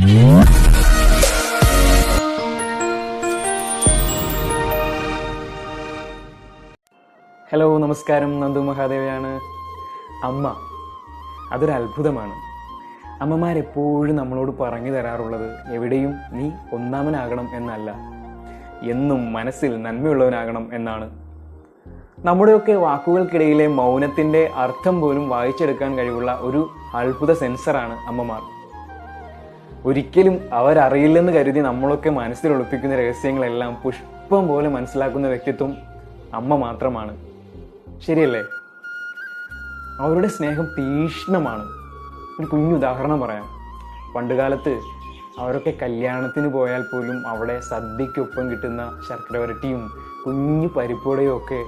Hello, നമസ്കാരം. നന്ദു മഹാദേവയാണ്. അമ്മ അതൊരു അത്ഭുതമാണ്. അമ്മമാരെപ്പോഴും നമ്മളോട് പറഞ്ഞു തരാറുള്ളത് എവിടെയും നീ ഒന്നാമനാകണം എന്നല്ല, എന്നും മനസ്സിൽ നന്മയുള്ളവനാകണം എന്നാണ്. നമ്മുടെയൊക്കെ വാക്കുകൾക്കിടയിലെ മൗനത്തിൻ്റെ അർത്ഥം പോലും വായിച്ചെടുക്കാൻ കഴിവുള്ള ഒരു അത്ഭുത സെൻസറാണ് അമ്മമാർ. ഒരിക്കലും അവരറിയില്ലെന്ന് കരുതി നമ്മളൊക്കെ മനസ്സിൽ ഒളിപ്പിക്കുന്ന രഹസ്യങ്ങളെല്ലാം പുഷ്പം പോലെ മനസ്സിലാക്കുന്ന വ്യക്തിത്വം അമ്മ മാത്രമാണ്. ശരിയല്ലേ? അവരുടെ സ്നേഹം തീക്ഷ്ണമാണ്. ഒരു കുഞ്ഞു ഉദാഹരണം പറയാം. പണ്ടുകാലത്ത് അവരൊക്കെ കല്യാണത്തിന് പോയാൽ പോലും അവിടെ സദ്യക്കൊപ്പം കിട്ടുന്ന ശർക്കര വരട്ടിയും കുഞ്ഞു പരിപ്പോടയും ഒക്കെ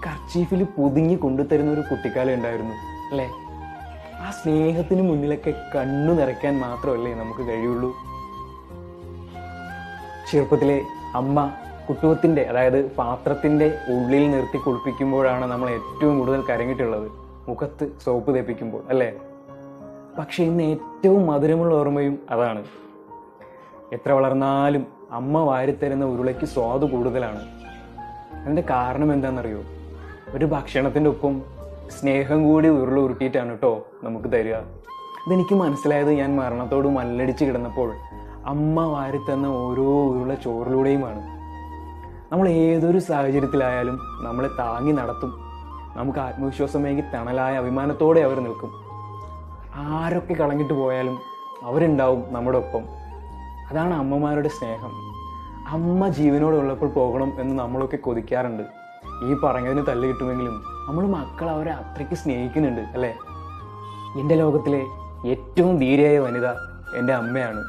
കർച്ചീഫിൽ പൊതിഞ്ഞ് കൊണ്ടുതരുന്ന ഒരു കുട്ടിക്കാലം ഉണ്ടായിരുന്നു, അല്ലേ? ആ സ്നേഹത്തിന് മുന്നിലൊക്കെ കണ്ണു നിറയ്ക്കാൻ മാത്രമല്ലേ നമുക്ക് കഴിയുള്ളൂ. ചെറുപ്പത്തിലെ അമ്മ കുട്ടുവത്തിൻ്റെ, അതായത് പാത്രത്തിൻ്റെ ഉള്ളിൽ നിർത്തി കുളിപ്പിക്കുമ്പോഴാണ് നമ്മൾ ഏറ്റവും കൂടുതൽ കരങ്ങിട്ടുള്ളത്, മുഖത്ത് സോപ്പ് തേപ്പിക്കുമ്പോൾ, അല്ലേ? പക്ഷെ ഇന്ന് ഏറ്റവും മധുരമുള്ള ഓർമ്മയും അതാണ്. എത്ര വളർന്നാലും അമ്മ വാരിത്തരുന്ന ഉരുളയ്ക്ക് സ്വാദ് കൂടുതലാണ്. അതിൻ്റെ കാരണം എന്താണെന്നറിയോ? ഒരു ഭക്ഷണത്തിൻ്റെ ഒപ്പം സ്നേഹം കൂടി ഉരുള ഉരുട്ടിയിട്ടാണ് കേട്ടോ നമുക്ക് തരിക. അതെനിക്ക് മനസ്സിലായത് ഞാൻ മരണത്തോട് മല്ലടിച്ച് കിടന്നപ്പോൾ അമ്മ വാരിത്തന്ന ഓരോ ഉരുള ചോറിലൂടെയുമാണ്. നമ്മൾ ഏതൊരു സാഹചര്യത്തിലായാലും നമ്മളെ താങ്ങി നടത്തും. നമുക്ക് ആത്മവിശ്വാസമേകി തണലായ അഭിമാനത്തോടെ അവർ നിൽക്കും. ആരൊക്കെ കളഞ്ഞിട്ട് പോയാലും അവരുണ്ടാവും നമ്മുടെ ഒപ്പം. അതാണ് അമ്മമാരുടെ സ്നേഹം. അമ്മ ജീവനോടുള്ളപ്പോൾ പോകണം എന്ന് നമ്മളൊക്കെ കൊതിക്കാറുണ്ട്. ഈ പറഞ്ഞതിന് തല്ല് കിട്ടുമെങ്കിലും നമ്മൾ മക്കൾ അവരെ അത്രയ്ക്ക് സ്നേഹിക്കുന്നുണ്ട്, അല്ലേ? എൻ്റെ ലോകത്തിലെ ഏറ്റവും ധീരയായ വനിത എൻ്റെ അമ്മയാണ്.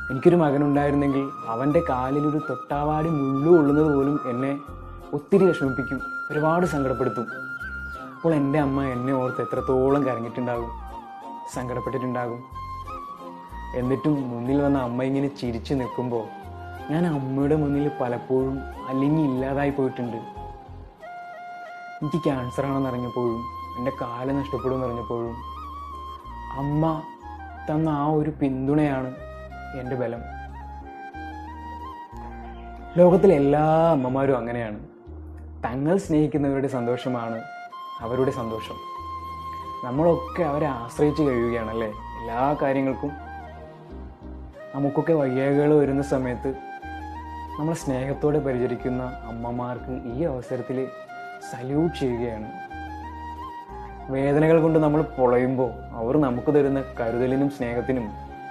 എനിക്കൊരു മകനുണ്ടായിരുന്നെങ്കിൽ അവൻ്റെ കാലിലൊരു തൊട്ടാവാടി മുള്ളു കൊള്ളുന്നത് പോലും എന്നെ ഒത്തിരി വിഷമിപ്പിക്കും, ഒരുപാട് സങ്കടപ്പെടുത്തും. അപ്പോൾ എൻ്റെ അമ്മ എന്നെ ഓർത്ത് എത്രത്തോളം കരഞ്ഞിട്ടുണ്ടാകും, സങ്കടപ്പെട്ടിട്ടുണ്ടാകും. എന്നിട്ടും മുന്നിൽ വന്ന അമ്മ ഇങ്ങനെ ചിരിച്ചു നിൽക്കുമ്പോൾ ഞാൻ അമ്മയുടെ മുന്നിൽ പലപ്പോഴും അലിഞ്ഞി ഇല്ലാതായി പോയിട്ടുണ്ട്. എനിക്ക് ക്യാൻസറാണെന്ന് അറിഞ്ഞപ്പോഴും എൻ്റെ കാല് നഷ്ടപ്പെടുമെന്ന് അറിഞ്ഞപ്പോഴും അമ്മ തന്ന ആ ഒരു പിന്തുണയാണ് എൻ്റെ ബലം. ലോകത്തിലെ എല്ലാ അമ്മമാരും അങ്ങനെയാണ്. തങ്ങൾ സ്നേഹിക്കുന്നവരുടെ സന്തോഷമാണ് അവരുടെ സന്തോഷം. നമ്മളൊക്കെ അവരെ ആശ്രയിച്ച് കഴിയുകയാണല്ലേ എല്ലാ കാര്യങ്ങൾക്കും. നമുക്കൊക്കെ വയ്യായ്കകൾ വരുന്ന സമയത്ത് നമ്മളെ സ്നേഹത്തോടെ പരിചരിക്കുന്ന അമ്മമാർക്ക് ഈ അവസരത്തിൽ സല്യൂട്ട് ചെയ്യുകയാണ്. വേദനകൾ കൊണ്ട് നമ്മൾ പൊളയുമ്പോൾ അവർ നമുക്ക് തരുന്ന കരുതലിനും സ്നേഹത്തിനും